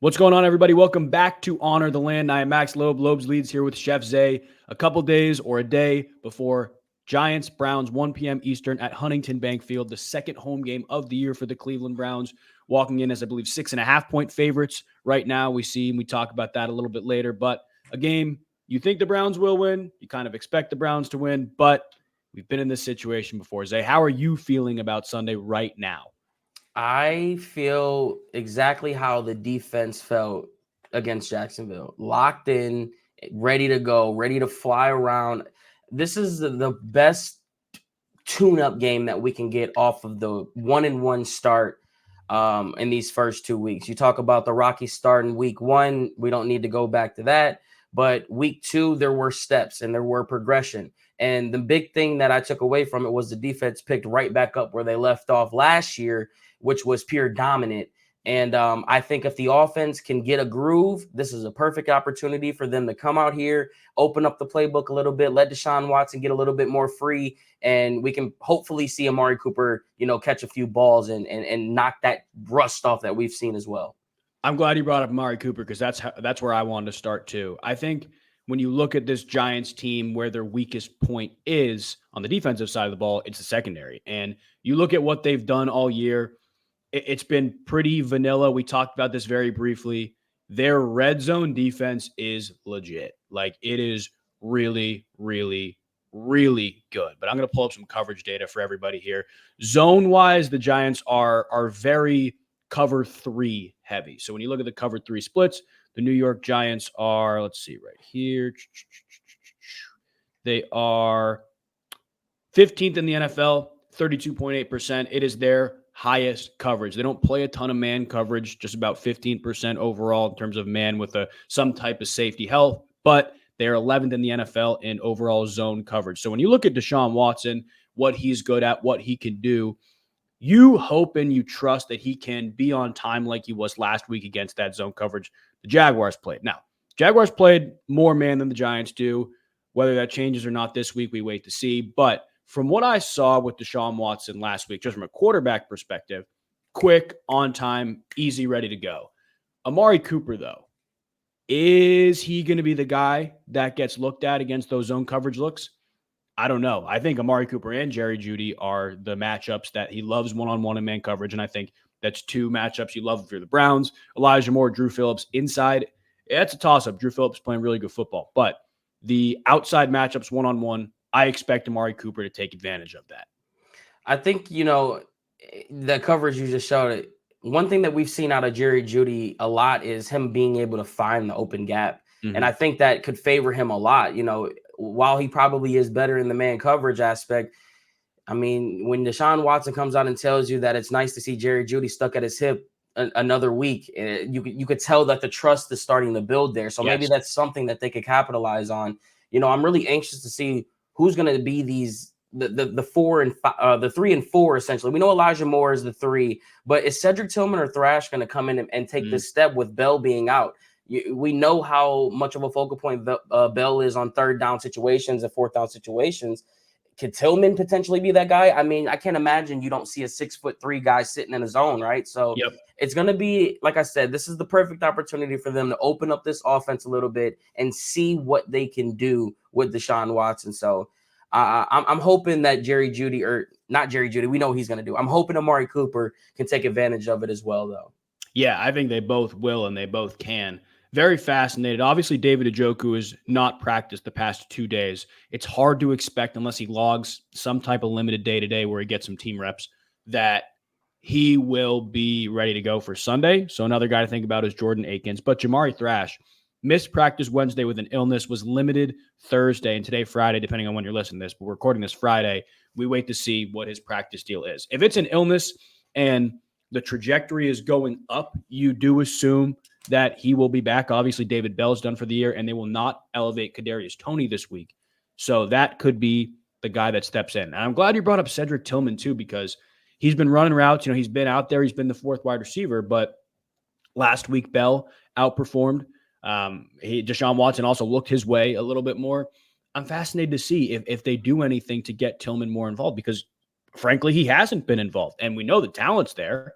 What's going on, everybody? Welcome back to Honor the Land. I am Max Loeb. Loeb's Leads here with Chef Zay. A couple days or a day before Giants Browns, 1 p.m. Eastern at Huntington Bank Field, the second home game of the year for the Cleveland Browns, walking in as, I believe, 6.5-point favorites right now. We talk about that a little bit later, but a game you think the Browns will win. You kind of expect the Browns to win, but we've been in this situation before. Zay, how are you feeling about Sunday right now? I feel exactly how the defense felt against Jacksonville. Locked in, ready to go, ready to fly around. This is the best tune-up game that we can get off of the 1-1 start in these first 2 weeks. You talk about the rocky start in week 1. We don't need to go back to that. But week 2, there were steps and there were progression. And the big thing that I took away from it was the defense picked right back up where they left off last year, which was pure dominant. And I think if the offense can get a groove, this is a perfect opportunity for them to come out here, open up the playbook a little bit, let Deshaun Watson get a little bit more free, and we can hopefully see Amari Cooper, catch a few balls and knock that rust off that we've seen as well. I'm glad you brought up Amari Cooper because that's where I wanted to start too. I think when you look at this Giants team, where their weakest point is on the defensive side of the ball, it's the secondary. And you look at what they've done all year, it's been pretty vanilla. We talked about this very briefly. Their red zone defense is legit. Like, it is really, really, really good. But I'm going to pull up some coverage data for everybody here. Zone-wise, the Giants are very cover 3 heavy. So when you look at the cover 3 splits, the New York Giants are, let's see right here. They are 15th in the NFL, 32.8%. It is their highest coverage. They don't play a ton of man coverage, just about 15% overall in terms of man with some type of safety help, but they're 11th in the NFL in overall zone coverage. So when you look at Deshaun Watson, what he's good at, what he can do, you hope and you trust that he can be on time like he was last week against that zone coverage the Jaguars played. Now, Jaguars played more man than the Giants do. Whether that changes or not this week, we wait to see. But from what I saw with Deshaun Watson last week, just from a quarterback perspective, quick, on time, easy, ready to go. Amari Cooper, though, is he going to be the guy that gets looked at against those zone coverage looks? I don't know. I think Amari Cooper and Jerry Jeudy are the matchups that he loves one-on-one and man coverage, and I think that's 2 matchups you love if you're the Browns. Elijah Moore, Drew Phillips inside. That's a toss-up. Drew Phillips playing really good football. But the outside matchups one-on-one, I expect Amari Cooper to take advantage of that. I think, the coverage you just showed it. One thing that we've seen out of Jerry Jeudy a lot is him being able to find the open gap. Mm-hmm. And I think that could favor him a lot. While he probably is better in the man coverage aspect, I mean, when Deshaun Watson comes out and tells you that it's nice to see Jerry Jeudy stuck at his hip another week, you could tell that the trust is starting to build there. So maybe that's something that they could capitalize on. I'm really anxious to see who's going to be the 4 and 5, the 3 and 4 essentially. We know Elijah Moore is the 3, but is Cedric Tillman or Thrash going to come in and take this step with Bell being out? We know how much of a focal point Bell is on 3rd down situations and 4th down situations. Could Tillman potentially be that guy? I mean, I can't imagine you don't see a 6'3" guy sitting in a zone, right? So It's going to be, like I said, this is the perfect opportunity for them to open up this offense a little bit and see what they can do with Deshaun Watson. So I'm hoping that Jerry Jeudy, or not Jerry Jeudy, we know he's going to do. I'm hoping Amari Cooper can take advantage of it as well, though. Yeah, I think they both will and they both can. Very fascinated. Obviously, David Njoku has not practiced the past 2 days. It's hard to expect, unless he logs some type of limited day-to-day where he gets some team reps, that he will be ready to go for Sunday. So another guy to think about is Jordan Akins. But Jamari Thrash missed practice Wednesday with an illness, was limited Thursday, and today, Friday, depending on when you're listening to this. But we're recording this Friday. We wait to see what his practice deal is. If it's an illness and the trajectory is going up, you do assume that he will be back. Obviously, David Bell's done for the year, and they will not elevate Kadarius Toney this week. So that could be the guy that steps in. And I'm glad you brought up Cedric Tillman, too, because he's been running routes. He's been out there. He's been the 4th wide receiver. But last week, Bell outperformed. Deshaun Watson also looked his way a little bit more. I'm fascinated to see if they do anything to get Tillman more involved because, frankly, he hasn't been involved. And we know the talent's there.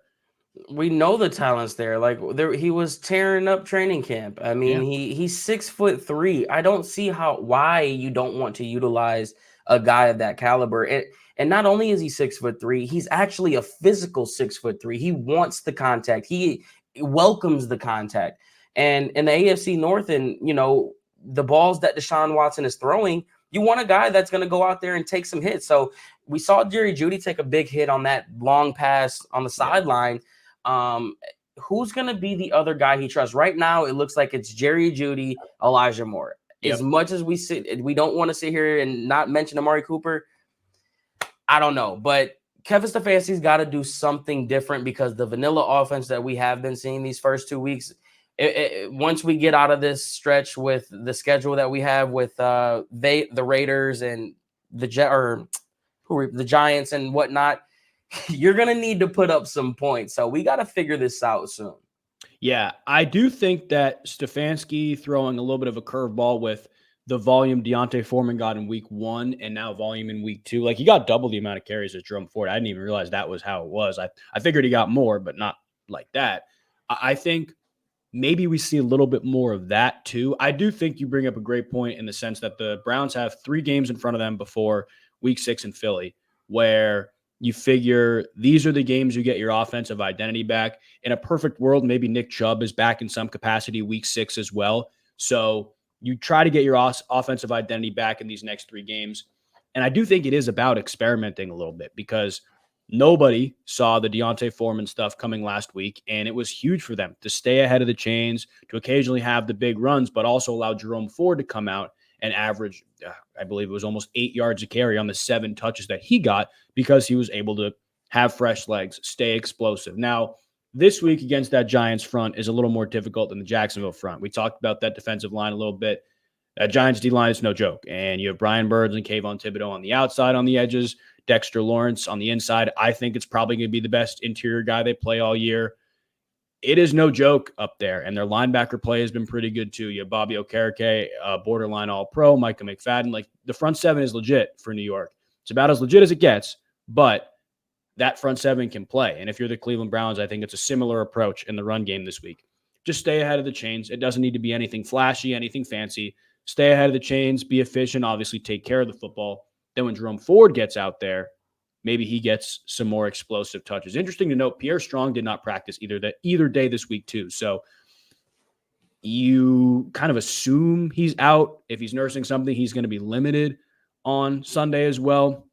We know the talent's there. Like he was tearing up training camp. I mean, Yeah. he's 6'3". I don't see why you don't want to utilize a guy of that caliber. And not only is he 6'3", he's actually a physical 6'3". He wants the contact. He welcomes the contact. And in the AFC North, and the balls that Deshaun Watson is throwing, you want a guy that's going to go out there and take some hits. So we saw Jerry Jeudy take a big hit on that long pass on the sideline. Who's going to be the other guy he trusts? Right now, it looks like it's Jerry Jeudy, Elijah Moore. Yep. As much as we don't want to sit here and not mention Amari Cooper, I don't know. But Kevin Stefanski's got to do something different, because the vanilla offense that we have been seeing these first 2 weeks, once we get out of this stretch with the schedule that we have with the Raiders and the Giants and whatnot, you're going to need to put up some points. So we got to figure this out soon. Yeah, I do think that Stefanski throwing a little bit of a curveball with the volume Deontay Foreman got in week 1 and now volume in week 2. Like, he got double the amount of carries as Jerome Ford. I didn't even realize that was how it was. I figured he got more, but not like that. I think maybe we see a little bit more of that too. I do think you bring up a great point in the sense that the Browns have 3 games in front of them before week 6 in Philly, where you figure these are the games you get your offensive identity back. In a perfect world, maybe Nick Chubb is back in some capacity week 6 as well. So you try to get your offensive identity back in these next 3 games. And I do think it is about experimenting a little bit, because nobody saw the Deontay Foreman stuff coming last week, and it was huge for them to stay ahead of the chains, to occasionally have the big runs, but also allow Jerome Ford to come out and average, I believe it was almost 8 yards a carry on the 7 touches that he got, because he was able to have fresh legs, stay explosive. Now, this week against that Giants front is a little more difficult than the Jacksonville front. We talked about that defensive line a little bit. That Giants D-line is no joke. And you have Brian Burns and Kayvon Thibodeau on the outside on the edges, Dexter Lawrence on the inside. I think it's probably going to be the best interior guy they play all year. It is no joke up there, and their linebacker play has been pretty good too. You have Bobby Okereke, borderline All-Pro, Micah McFadden. Like, the front 7 is legit for New York. It's about as legit as it gets, but that front 7 can play. And if you're the Cleveland Browns, I think it's a similar approach in the run game this week. Just stay ahead of the chains. It doesn't need to be anything flashy, anything fancy. Stay ahead of the chains, be efficient, obviously take care of the football. Then when Jerome Ford gets out there, maybe he gets some more explosive touches. Interesting to note, Pierre Strong did not practice either day this week too. So you kind of assume he's out. If he's nursing something, he's going to be limited on Sunday as well.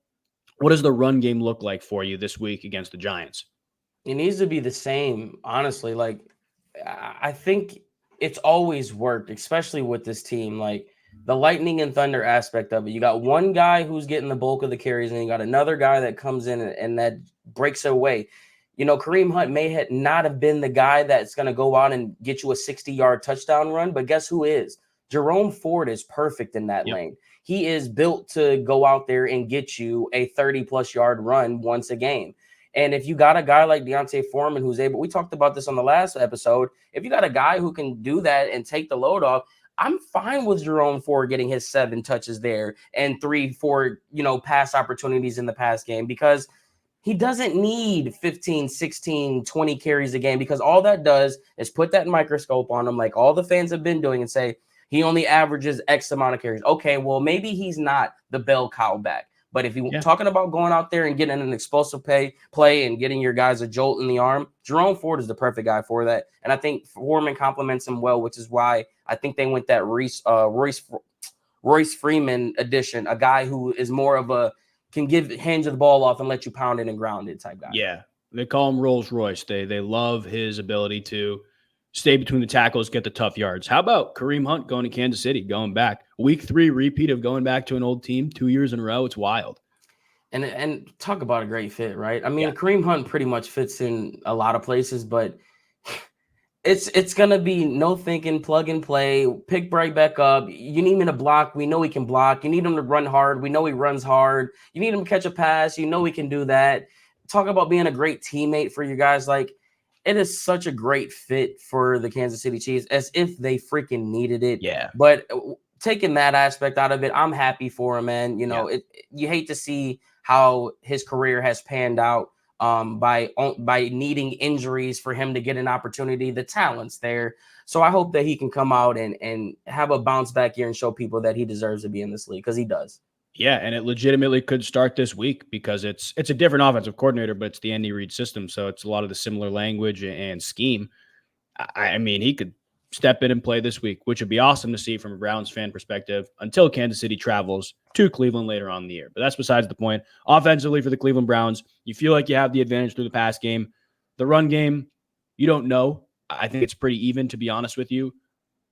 What does the run game look like for you this week against the Giants? It needs to be the same, honestly. Like, I think it's always worked, especially with this team. Like, the lightning and thunder aspect of it. You got one guy who's getting the bulk of the carries, and you got another guy that comes in and that breaks it away. Kareem Hunt may not have been the guy that's going to go out and get you a 60-yard touchdown run, but guess who is? Jerome Ford is perfect in that lane. He is built to go out there and get you a 30-plus yard run once a game. And if you got a guy like Deontay Foreman who's able, we talked about this on the last episode, if you got a guy who can do that and take the load off, I'm fine with Jerome Ford getting his 7 touches there and 3-4, pass opportunities in the pass game, because he doesn't need 15, 16, 20 carries a game, because all that does is put that microscope on him, like all the fans have been doing, and say he only averages X amount of carries. Okay, well, maybe he's not the bell cow back. But if you're talking about going out there and getting an explosive play and getting your guys a jolt in the arm, Jerome Ford is the perfect guy for that. And I think Foreman complements him well, which is why I think they went that Royce Freeman addition, a guy who is more of a can hand you the ball off and let you pound it and ground it type guy. Yeah, they call him Rolls Royce. They love his ability to stay between the tackles, get the tough yards. How about Kareem Hunt going to Kansas City, going back? Week 3 repeat of going back to an old team 2 years in a row. It's wild. And talk about a great fit, right? I mean, Kareem Hunt pretty much fits in a lot of places, but it's going to be no thinking, plug and play, pick right back up. You need him to block. We know he can block. You need him to run hard. We know he runs hard. You need him to catch a pass. You know he can do that. Talk about being a great teammate for you guys. Like, it is such a great fit for the Kansas City Chiefs, as if they freaking needed it. Yeah. But taking that aspect out of it, I'm happy for him, man. You hate to see how his career has panned out. by needing injuries for him to get an opportunity. The talent's there. So I hope that he can come out and have a bounce back year and show people that he deserves to be in this league, because he does. Yeah, and it legitimately could start this week because it's a different offensive coordinator, but it's the Andy Reid system, so it's a lot of the similar language and scheme. I mean, he could step in and play this week, which would be awesome to see from a Browns fan perspective until Kansas City travels to Cleveland later on in the year. But that's besides the point. Offensively for the Cleveland Browns, you feel like you have the advantage through the pass game. The run game, you don't know. I think it's pretty even, to be honest with you.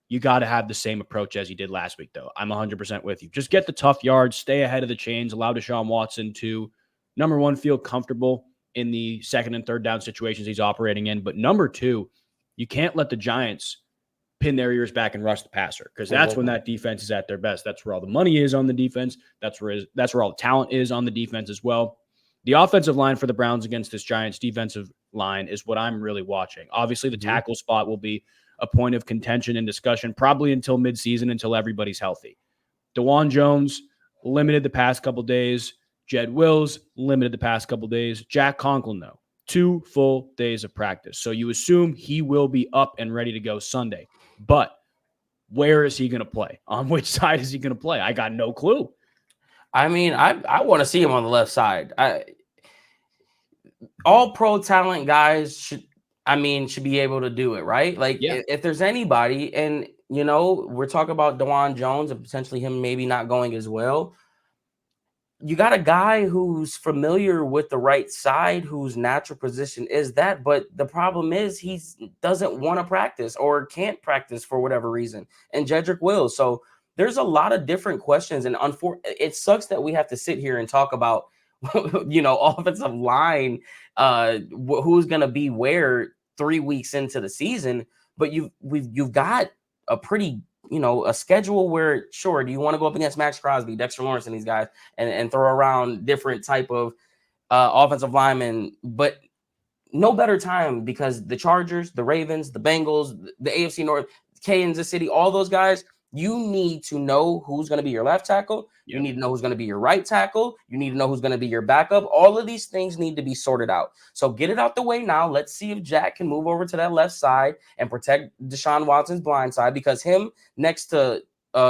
You got to have the same approach as you did last week, though. I'm 100% with you. Just get the tough yards, stay ahead of the chains, allow Deshaun Watson to, number one, feel comfortable in the second and third down situations he's operating in. But number two, you can't let the Giants pin their ears back and rush the passer, because that's when that defense is at their best. That's where all the money is on the defense. That's where all the talent is on the defense as well. The offensive line for the Browns against this Giants defensive line is what I'm really watching. Obviously, the tackle spot will be a point of contention and discussion probably until midseason, until everybody's healthy. DeJuan Jones, limited the past couple days. Jed Wills, limited the past couple days. Jack Conklin, though, 2 full days of practice. So you assume he will be up and ready to go Sunday. But where is he going to play? On which side is he going to play? I got no clue. I mean, I want to see him on the left side. All pro talent guys should be able to do it, right? Like, if there's anybody, and we're talking about DeJuan Jones and potentially him maybe not going as well. You got a guy who's familiar with the right side, whose natural position is that, but the problem is he doesn't want to practice or can't practice for whatever reason. And Jedrick Wills. So there's a lot of different questions, and it sucks that we have to sit here and talk about, offensive line, who's going to be where 3 weeks into the season. But you've got a pretty, a schedule where, sure, do you want to go up against Max Crosby, Dexter Lawrence, and these guys and throw around different type of offensive linemen, but no better time, because the Chargers, the Ravens, the Bengals, the AFC North, Kansas City, all those guys, you need to know who's going to be your left tackle. Yep. You need to know who's going to be your right tackle. You need to know who's going to be your backup. All of these things need to be sorted out. So get it out the way now. Let's see if Jack can move over to that left side and protect Deshaun Watson's blind side, because him next to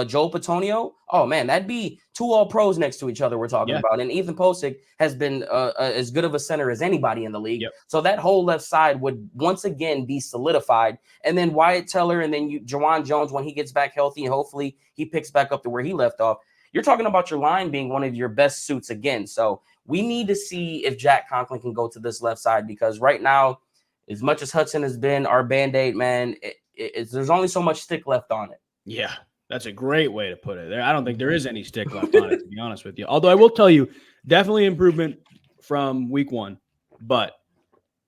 Joel Petonio, oh man, that'd be 2 all-pros next to each other we're talking about. And Ethan Posick has been as good of a center as anybody in the league. Yep. So that whole left side would once again be solidified. And then Wyatt Teller, and then DeJuan Jones, when he gets back healthy, and hopefully he picks back up to where he left off. You're talking about your line being one of your best suits again. So we need to see if Jack Conklin can go to this left side, because right now, as much as Hudson has been our Band-Aid, man, there's only so much stick left on it. Yeah. That's a great way to put it. I don't think there is any stick left on it, to be honest with you. Although I will tell you, definitely improvement from week 1. But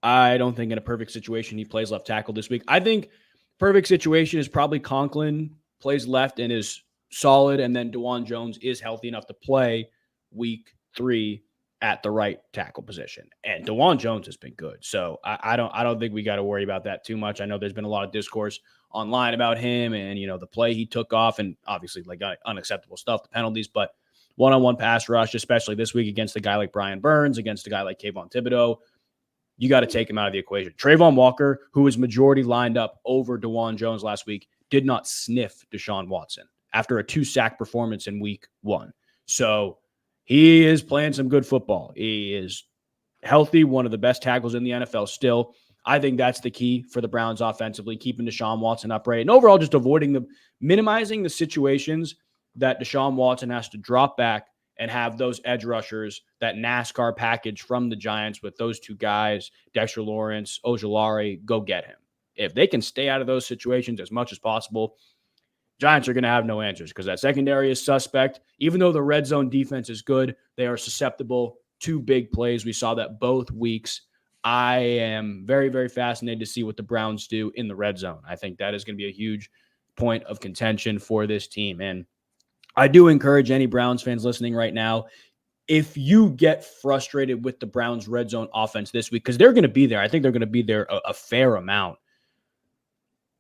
I don't think in a perfect situation he plays left tackle this week. I think perfect situation is probably Conklin plays left and is solid, and then DeJuan Jones is healthy enough to play week 3 at the right tackle position. And DeJuan Jones has been good. So I don't think we got to worry about that too much. I know there's been a lot of discourse online about him and, the play he took off, and obviously like unacceptable stuff, the penalties, but one-on-one pass rush, especially this week against a guy like Brian Burns, against a guy like Kayvon Thibodeau, you got to take him out of the equation. Trayvon Walker, who was majority lined up over DeJuan Jones last week, did not sniff Deshaun Watson after a 2-sack performance in week 1. So he is playing some good football. He is healthy, one of the best tackles in the NFL still. I think that's the key for the Browns offensively, keeping Deshaun Watson upright and overall just minimizing the situations that Deshaun Watson has to drop back and have those edge rushers, that NASCAR package from the Giants with those 2 guys, Dexter Lawrence, Ojulari, go get him. If they can stay out of those situations as much as possible, Giants are going to have no answers, because that secondary is suspect. Even though the red zone defense is good, they are susceptible to big plays. We saw that both weeks. I am very, very fascinated to see what the Browns do in the red zone. I think that is going to be a huge point of contention for this team. And I do encourage any Browns fans listening right now, if you get frustrated with the Browns red zone offense this week, because they're going to be there. I think they're going to be there a fair amount.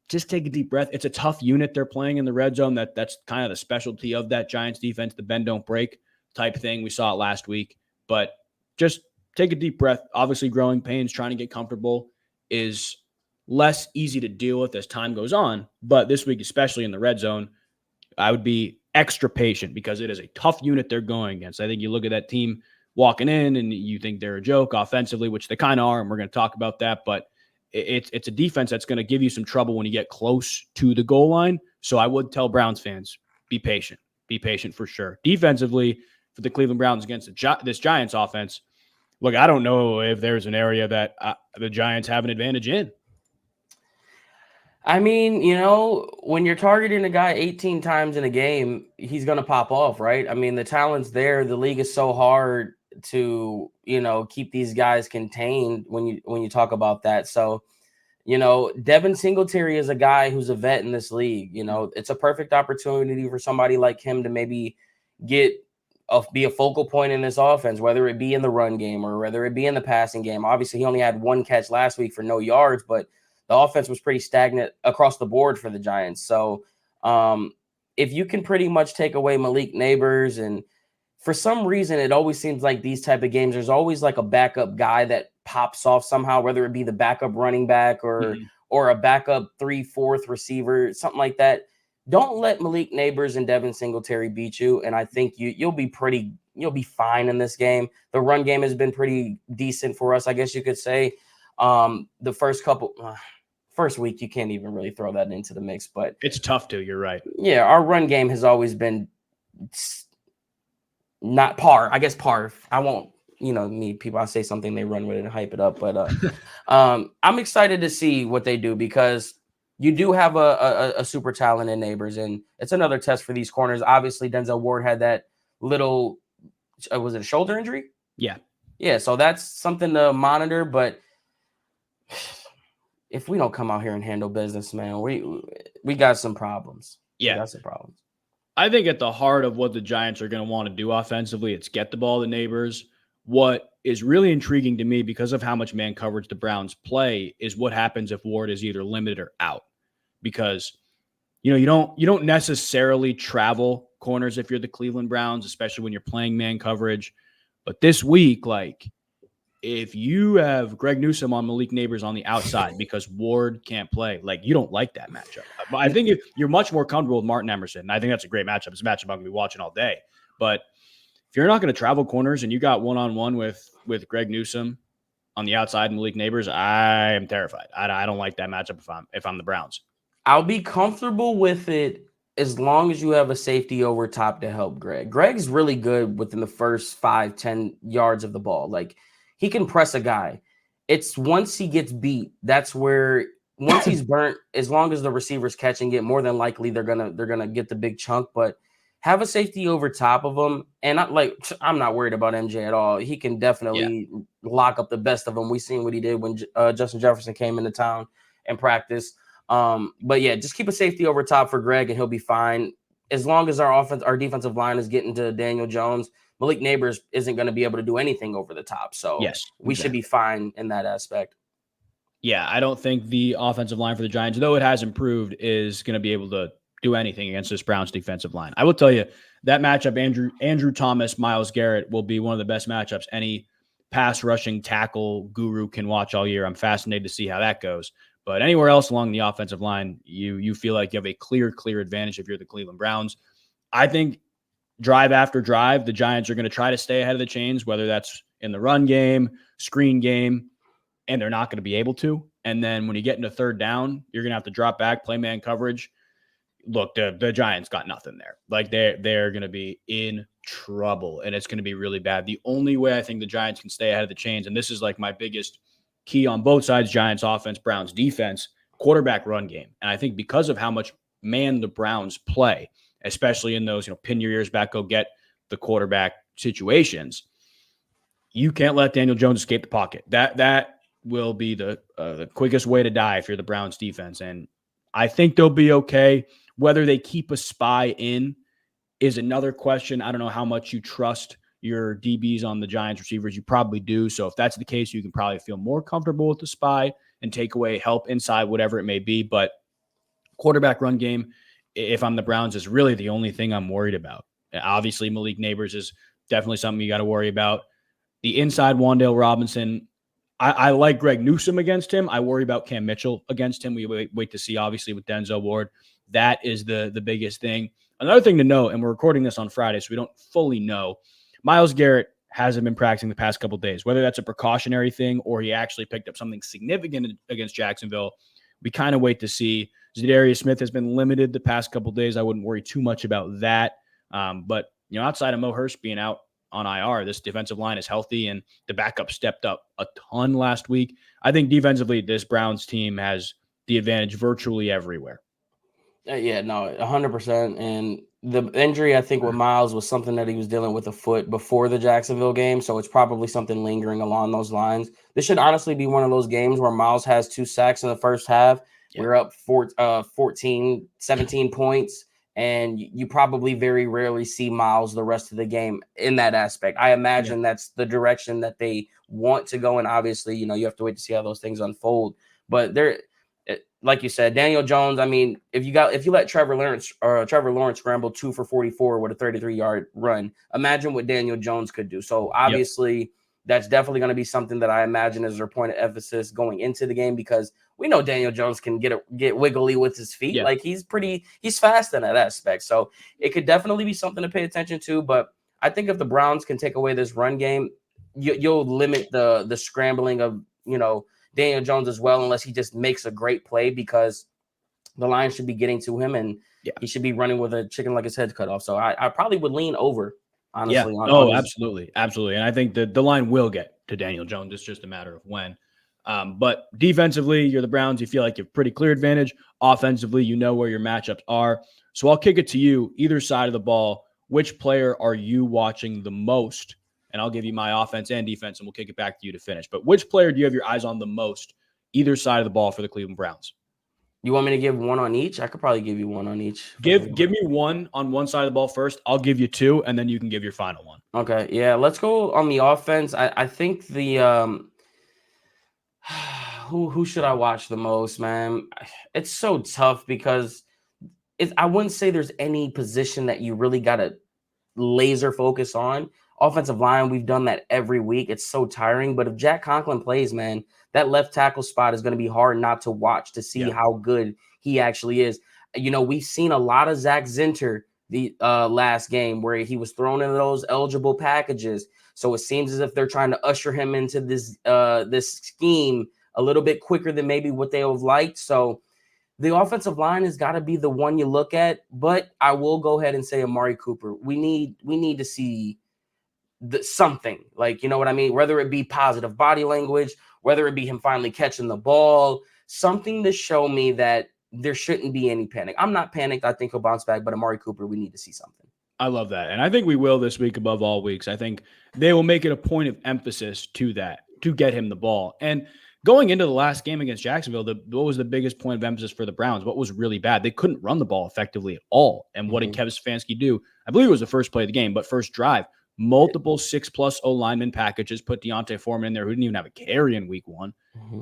Just take a deep breath. It's a tough unit they're playing in the red zone. That's kind of the specialty of that Giants defense, the bend don't break type thing. We saw it last week, but just take a deep breath. Obviously, growing pains, trying to get comfortable is less easy to deal with as time goes on. But this week, especially in the red zone, I would be extra patient because it is a tough unit they're going against. I think you look at that team walking in and you think they're a joke offensively, which they kind of are, and we're going to talk about that. But it's a defense that's going to give you some trouble when you get close to the goal line. So I would tell Browns fans, be patient. Be patient for sure. Defensively, for the Cleveland Browns against this Giants offense, look, I don't know if there's an area that the Giants have an advantage in. I mean, when you're targeting a guy 18 times in a game, he's going to pop off, right? I mean, the talent's there. The league is so hard to, keep these guys contained when you talk about that. So, Devin Singletary is a guy who's a vet in this league. It's a perfect opportunity for somebody like him to maybe be a focal point in this offense, whether it be in the run game or whether it be in the passing game. Obviously, he only had one catch last week for no yards, but the offense was pretty stagnant across the board for the Giants. So if you can pretty much take away Malik Neighbors, and for some reason, it always seems like these type of games, there's always like a backup guy that pops off somehow, whether it be the backup running back or a backup 3/4 receiver, something like that. Don't let Malik Neighbors and Devin Singletary beat you. And I think you'll be fine in this game. The run game has been pretty decent for us, I guess you could say. The first week, you can't even really throw that into the mix, but it's tough to. You're right. Yeah, our run game has always been not par. I guess par. I won't, me people. I say something, they run with it and hype it up. But I'm excited to see what they do because you do have a super talented Neighbors, and it's another test for these corners. Obviously, Denzel Ward had that little, was it a shoulder injury? Yeah. So that's something to monitor, but if we don't come out here and handle business, man, we got some problems. Yeah. We got some problems. I think at the heart of what the Giants are going to want to do offensively, it's get the ball to Neighbors. What is really intriguing to me because of how much man coverage the Browns play is what happens if Ward is either limited or out. Because, you don't necessarily travel corners if you're the Cleveland Browns, especially when you're playing man coverage. But this week, if you have Greg Newsome on Malik Neighbors on the outside because Ward can't play, you don't like that matchup. I think you're much more comfortable with Martin Emerson. And I think that's a great matchup. It's a matchup I'm going to be watching all day. But if you're not going to travel corners and you got one-on-one with Greg Newsome on the outside and Malik Neighbors, I am terrified. I don't like that matchup if I'm the Browns. I'll be comfortable with it as long as you have a safety over top to help Greg. Greg's really good within the first 5-10 yards of the ball. He can press a guy. It's once he gets beat, that's where once he's burnt, as long as the receiver's catching it, more than likely they're gonna get the big chunk. But have a safety over top of him. And I'm not worried about MJ at all. He can definitely lock up the best of them. We seen what he did when Justin Jefferson came into town and practice. But yeah, just keep a safety over top for Greg and he'll be fine. As long as our defensive line is getting to Daniel Jones, Malik Neighbors isn't going to be able to do anything over the top. So yes, we should be fine in that aspect. Yeah, I don't think the offensive line for the Giants, though it has improved, is going to be able to do anything against this Browns defensive line. I will tell you that matchup, Andrew Thomas, Myles Garrett, will be one of the best matchups any pass rushing tackle guru can watch all year. I'm fascinated to see how that goes. But anywhere else along the offensive line, you feel like you have a clear advantage if you're the Cleveland Browns. I think drive after drive, the Giants are going to try to stay ahead of the chains, whether that's in the run game, screen game, and they're not going to be able to. And then when you get into third down, you're going to have to drop back, play man coverage. Look, the Giants got nothing there. They're going to be in trouble, and it's going to be really bad. The only way I think the Giants can stay ahead of the chains, and this is my biggest key on both sides, Giants offense, Browns defense, quarterback run game. And I think because of how much man the Browns play, especially in those, pin your ears back, go get the quarterback situations, you can't let Daniel Jones escape the pocket. That will be the quickest way to die if you're the Browns defense. And I think they'll be okay. Whether they keep a spy in is another question. I don't know how much you trust your DBs on the Giants receivers. You probably do. So if that's the case, you can probably feel more comfortable with the spy and take away help inside, whatever it may be. But quarterback run game, if I'm the Browns, is really the only thing I'm worried about. Obviously, Malik Neighbors is definitely something you got to worry about. The inside Wan'Dale Robinson, I like Greg Newsome against him. I worry about Cam Mitchell against him. We wait to see, obviously, with Denzel Ward. That is the biggest thing. Another thing to note, and we're recording this on Friday, so we don't fully know, Myles Garrett hasn't been practicing the past couple of days. Whether that's a precautionary thing or he actually picked up something significant against Jacksonville, we kind of wait to see. Zadarius Smith has been limited the past couple of days. I wouldn't worry too much about that. But, outside of Mo Hurst being out on IR, this defensive line is healthy, and the backup stepped up a ton last week. I think defensively, this Browns team has the advantage virtually everywhere. Yeah, no, 100%. And the injury, I think, with Myles was something that he was dealing with a foot before the Jacksonville game. So it's probably something lingering along those lines. This should honestly be one of those games where Myles has 2 sacks in the first half. Yeah. We're up 14, 17 points. And you probably very rarely see Myles the rest of the game in that aspect. I imagine that's the direction that they want to go. And obviously, you have to wait to see how those things unfold. But like you said, Daniel Jones, I mean, if you let Trevor Lawrence scramble 2 for 44 with a 33-yard run, imagine what Daniel Jones could do. So obviously that's definitely going to be something that I imagine is their point of emphasis going into the game, because we know Daniel Jones can get wiggly with his feet. Yeah. Like he's fast in that aspect. So it could definitely be something to pay attention to. But I think if the Browns can take away this run game, you'll limit the scrambling of, Daniel Jones as well, unless he just makes a great play, because the line should be getting to him and he should be running with a chicken like his head cut off. So I probably would lean over, honestly. Yeah. Absolutely. Absolutely. And I think the line will get to Daniel Jones. It's just a matter of when. But defensively, you're the Browns. You feel like you have pretty clear advantage. Offensively, you know where your matchups are. So I'll kick it to you, either side of the ball. Which player are you watching the most? And I'll give you my offense and defense, and we'll kick it back to you to finish. But which player do you have your eyes on the most, either side of the ball, for the Cleveland Browns? You want me to give one on each? I could probably give you one on each. Give me one on one side of the ball first. I'll give you 2, and then you can give your final one. Okay, yeah. Let's go on the offense. I think the who should I watch the most, man? It's so tough because I wouldn't say there's any position that you really got to laser focus on. Offensive line, we've done that every week. It's so tiring. But if Jack Conklin plays, man, that left tackle spot is going to be hard not to watch to see how good he actually is. We've seen a lot of Zach Zinter the last game where he was thrown in those eligible packages. So it seems as if they're trying to usher him into this scheme a little bit quicker than maybe what they have liked. So the offensive line has got to be the one you look at. But I will go ahead and say Amari Cooper. We need to see something, like, you know what I mean? Whether it be positive body language, whether it be him finally catching the ball, something to show me that there shouldn't be any panic. I'm not panicked. I think he'll bounce back, but Amari Cooper, we need to see something. I love that. And I think we will this week above all weeks. I think they will make it a point of emphasis to that, to get him the ball. And going into the last game against Jacksonville, what was the biggest point of emphasis for the Browns? What was really bad? They couldn't run the ball effectively at all. And what did Kevin Stefanski do? I believe it was the first play of the game, but first drive. Multiple 6+ O lineman packages, put Deontay Foreman in there, who didn't even have a carry in week 1,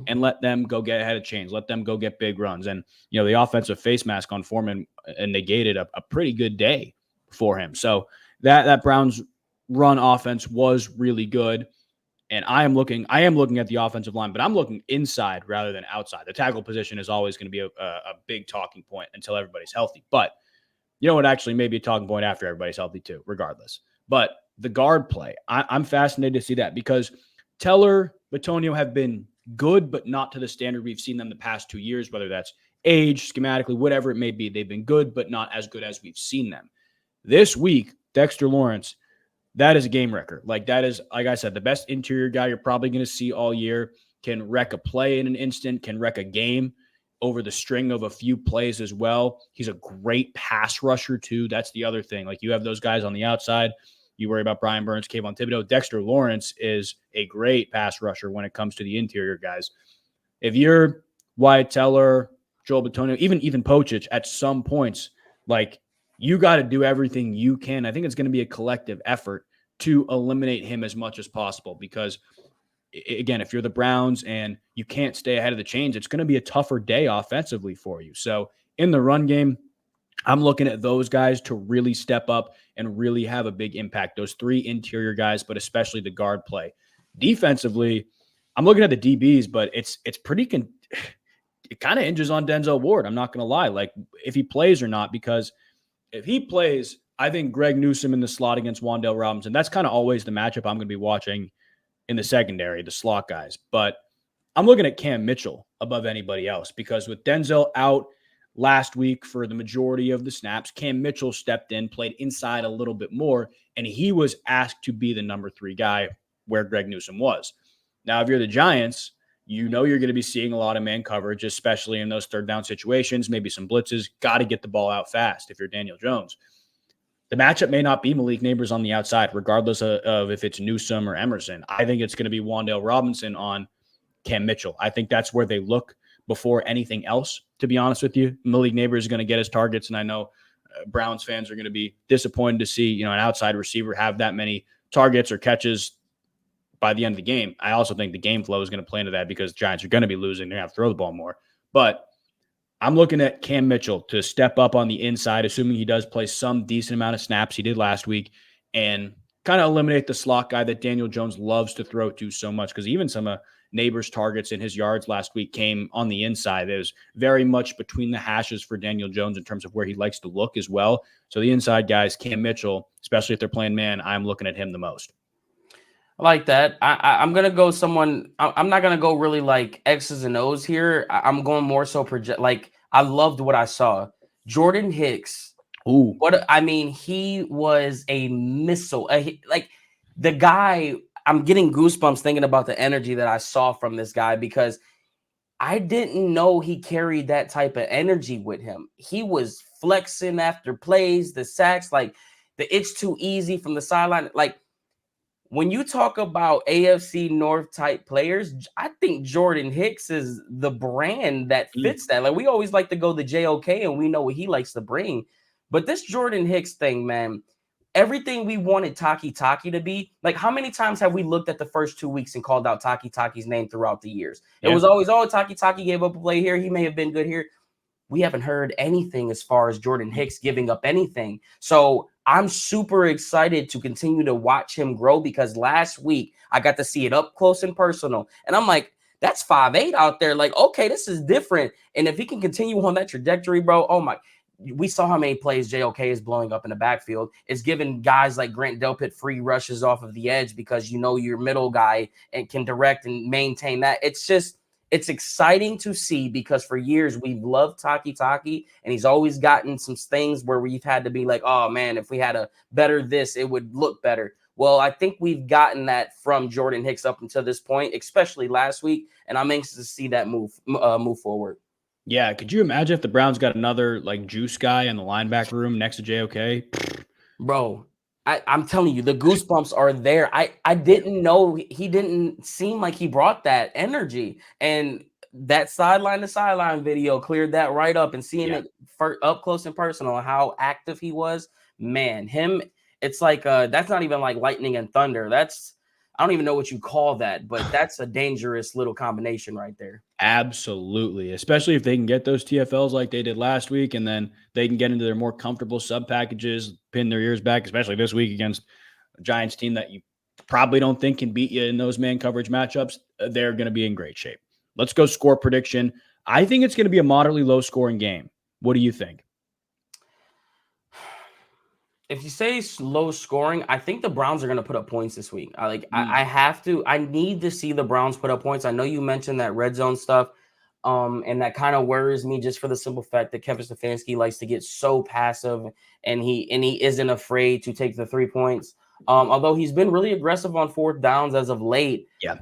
and let them go get ahead of chains, let them go get big runs. And, the offensive face mask on Foreman negated a pretty good day for him. So that Browns run offense was really good. And I am looking at the offensive line, but I'm looking inside rather than outside. The tackle position is always going to be a big talking point until everybody's healthy. But you know what, actually maybe a talking point after everybody's healthy too, regardless. But the guard play, I'm fascinated to see that, because Teller, Bitonio have been good, but not to the standard we've seen them the past 2 years, whether that's age, schematically, whatever it may be. They've been good, but not as good as we've seen them. This week, Dexter Lawrence, that is a game wrecker. Like, that is, like I said, the best interior guy you're probably going to see all year. Can wreck a play in an instant, can wreck a game over the string of a few plays as well. He's a great pass rusher too. That's the other thing. Like, you have those guys on the outside. You worry about Brian Burns, Kayvon Thibodeau. Dexter Lawrence is a great pass rusher when it comes to the interior guys. If you're Wyatt Teller, Joel Bitonio, even Pochich at some points, like, you got to do everything you can. I think it's going to be a collective effort to eliminate him as much as possible, because, again, if you're the Browns and you can't stay ahead of the chains, it's going to be a tougher day offensively for you. So in the run game, I'm looking at those guys to really step up and really have a big impact. Those 3 interior guys, but especially the guard play. Defensively, I'm looking at the DBs, but it's pretty it kind of hinges on Denzel Ward. I'm not going to lie. Like, if he plays or not, because if he plays, I think Greg Newsome in the slot against Wan'Dale Robinson, that's kind of always the matchup I'm going to be watching in the secondary, the slot guys. But I'm looking at Cam Mitchell above anybody else because with Denzel out last week for the majority of the snaps, Cam Mitchell stepped in, played inside a little bit more, and he was asked to be the number 3 guy where Greg Newsome was. Now, if you're the Giants, you know you're going to be seeing a lot of man coverage, especially in those third down situations, maybe some blitzes. Got to get the ball out fast if you're Daniel Jones. The matchup may not be Malik Neighbors on the outside, regardless of if it's Newsome or Emerson. I think it's going to be Wan'Dale Robinson on Cam Mitchell. I think that's where they look before anything else, to be honest with you. Malik Neighbors is going to get his targets, and I know Browns fans are going to be disappointed to see, an outside receiver have that many targets or catches by the end of the game. I also think the game flow is going to play into that because Giants are going to be losing. They're going to have to throw the ball more. But I'm looking at Cam Mitchell to step up on the inside, assuming he does play some decent amount of snaps he did last week, and kind of eliminate the slot guy that Daniel Jones loves to throw to so much, because even some of Neighbors' targets in his yards last week came on the inside. It was very much between the hashes for Daniel Jones in terms of where he likes to look as well. So the inside guys, Cam Mitchell, especially if they're playing man, I'm looking at him the most. I like that. I'm going to go someone. I'm not going to go really like X's and O's here. I'm going more so project. Like, I loved what I saw. Jordan Hicks. Ooh. He was a missile. Like, the guy, I'm getting goosebumps thinking about the energy that I saw from this guy, because I didn't know he carried that type of energy with him. He was flexing after plays, the sacks, like the it's too easy from the sideline. Like, when you talk about AFC North type players, I think Jordan Hicks is the brand that fits that. Like, we always like to go the JOK, and we know what he likes to bring. But this Jordan Hicks thing, man, everything we wanted Taki to be, like, how many times have we looked at the first 2 weeks and called out Taki's name throughout the years? Yeah. It was always, Taki gave up a play here. He may have been good here. We haven't heard anything as far as Jordan Hicks giving up anything. So I'm super excited to continue to watch him grow, because last week I got to see it up close and personal. And I'm like, that's 5'8" out there. Like, okay, this is different. And if he can continue on that trajectory, bro, oh my, we saw how many plays JOK is blowing up in the backfield. It's giving guys like Grant Delpit free rushes off of the edge, because your middle guy and can direct and maintain that. It's exciting to see, because for years we've loved Taki, and he's always gotten some things where we've had to be like, oh man, if we had a better this, it would look better. Well, I think we've gotten that from Jordan Hicks up until this point, especially last week, and I'm anxious to see that move forward. Yeah, could you imagine if the Browns got another like juice guy in the linebacker room next to JOK? Bro, I'm telling you, the goosebumps are there. I didn't know, he didn't seem like he brought that energy, and that sideline to sideline video cleared that right up, and seeing it up close and personal, how active he was, man, it's like that's not even like lightning and thunder. I don't even know what you call that, but that's a dangerous little combination right there. Absolutely, especially if they can get those TFLs like they did last week, and then they can get into their more comfortable sub packages, pin their ears back, especially this week against a Giants team that you probably don't think can beat you in those man coverage matchups. They're going to be in great shape. Let's go score prediction. I think it's going to be a moderately low scoring game. What do you think? If you say low scoring, I think the Browns are going to put up points this week. I need to see the Browns put up points. I know you mentioned that red zone stuff, and that kind of worries me, just for the simple fact that Kevin Stefanski likes to get so passive, and he isn't afraid to take the 3 points. Although he's been really aggressive on fourth downs as of late. Yeah.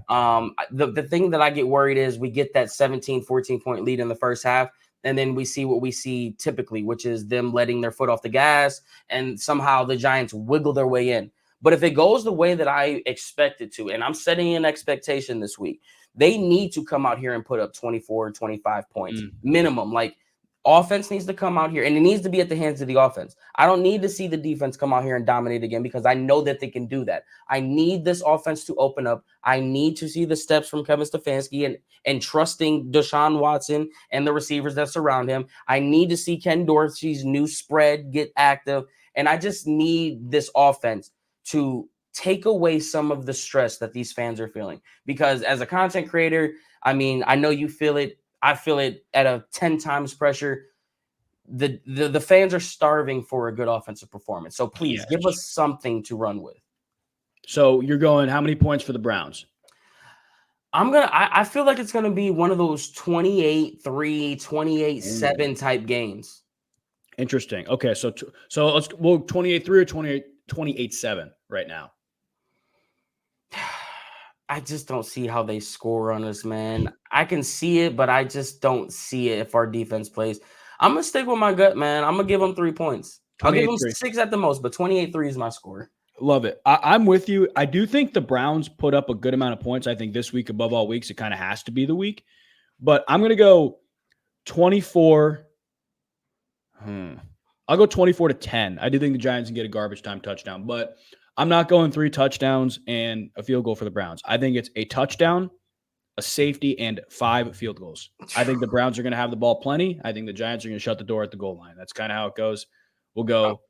The thing that I get worried is we get that 17, 14-point lead in the first half, and then we see what we see typically, which is them letting their foot off the gas, and somehow the Giants wiggle their way in. But if it goes the way that I expect it to, and I'm setting an expectation this week, they need to come out here and put up 24, 25 points minimum. Like, offense needs to come out here, and it needs to be at the hands of the offense. I don't need to see the defense come out here and dominate again, because I know that they can do that. I need this offense to open up. I need to see the steps from Kevin Stefanski and trusting Deshaun Watson and the receivers that surround him. I need to see Ken Dorsey's new spread get active, and I just need this offense to take away some of the stress that these fans are feeling. Because as a content creator, I mean, I know you feel it. I feel it at a 10 times pressure. The fans are starving for a good offensive performance. So please give us something to run with. So you're going how many points for the Browns? I feel like it's gonna be one of those 28-3, 28-7 type games. Interesting. Okay, so we'll 28-3 or 28-7 right now. I just don't see how they score on us, man. I can see it, but I just don't see it if our defense plays. I'm gonna stick with my gut, man. I'm gonna give them 3 points. I'll give them 6 at the most, but 28-3 is my score. Love it. I'm with you. I do think the Browns put up a good amount of points. I think this week, above all weeks, it kind of has to be the week. But I'm going to go 24. I'll go 24-10. I do think the Giants can get a garbage time touchdown, but I'm not going 3 touchdowns and a field goal for the Browns. I think it's a touchdown, a safety, and 5 field goals. I think the Browns are going to have the ball plenty. I think the Giants are going to shut the door at the goal line. That's kind of how it goes. We'll go.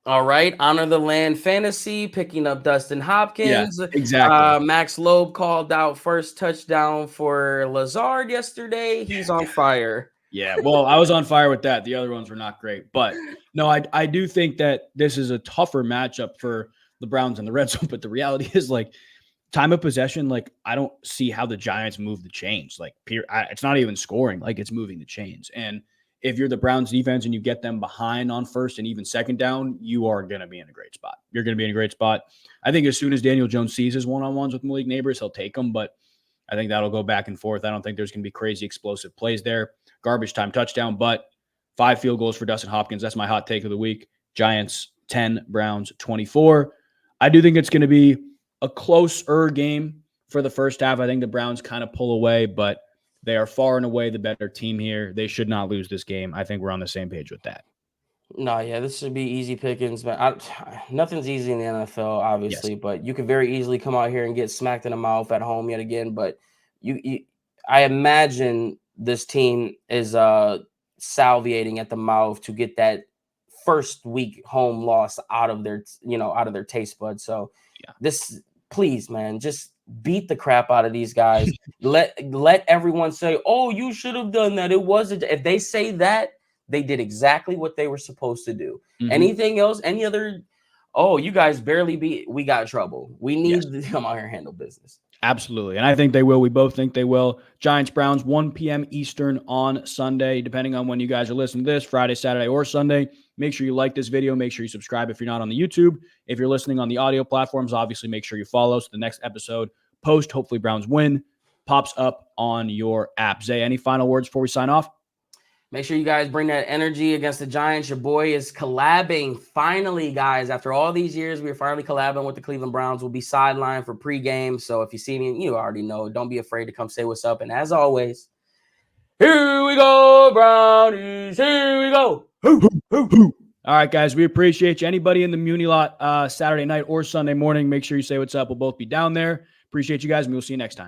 All right. Honor the Land Fantasy, picking up Dustin Hopkins. Yeah, exactly. Max Loeb called out first touchdown for Lazard yesterday. He's on fire. Yeah, well, I was on fire with that. The other ones were not great. But no, I do think that this is a tougher matchup for the Browns and the red zone. But the reality is, like, time of possession, like, I don't see how the Giants move the chains. Like, it's not even scoring. Like, it's moving the chains. And if you're the Browns defense and you get them behind on first and even second down, you are going to be in a great spot. You're going to be in a great spot. I think as soon as Daniel Jones sees his one-on-ones with Malik Neighbors, he'll take them. But I think that'll go back and forth. I don't think there's going to be crazy explosive plays there. Garbage time touchdown, but 5 field goals for Dustin Hopkins. That's my hot take of the week. Giants 10, Browns 24. I do think it's going to be a closer game for the first half. I think the Browns kind of pull away, but they are far and away the better team here. They should not lose this game. I think we're on the same page with that. No, yeah, this should be easy pickings, but nothing's easy in the NFL, obviously. Yes. But you could very easily come out here and get smacked in the mouth at home yet again. But I imagine this team is salviating at the mouth to get that first week home loss out of their taste buds. So this, please, man, just beat the crap out of these guys. let everyone say, "Oh, you should have done that." It wasn't. If they say that, they did exactly what they were supposed to do. Mm-hmm. Anything else? Any other? Oh, you guys barely beat. We got trouble. We need to come out here and handle business. Absolutely. And I think they will. We both think they will. Giants, Browns, 1 p.m. Eastern on Sunday, depending on when you guys are listening to this, Friday, Saturday, or Sunday. Make sure you like this video. Make sure you subscribe if you're not on the YouTube. If you're listening on the audio platforms, obviously make sure you follow so the next episode post, hopefully Browns win, pops up on your app. Zay, any final words before we sign off? Make sure you guys bring that energy against the Giants. Your boy is collabing. Finally, guys, after all these years, we're finally collabing with the Cleveland Browns. We'll be sidelined for pregame. So if you see me, you already know. Don't be afraid to come say what's up. And as always, here we go, Brownies. Here we go. Hoo, hoo, hoo. All right, guys, we appreciate you. Anybody in the Muni lot Saturday night or Sunday morning, make sure you say what's up. We'll both be down there. Appreciate you guys, and we'll see you next time.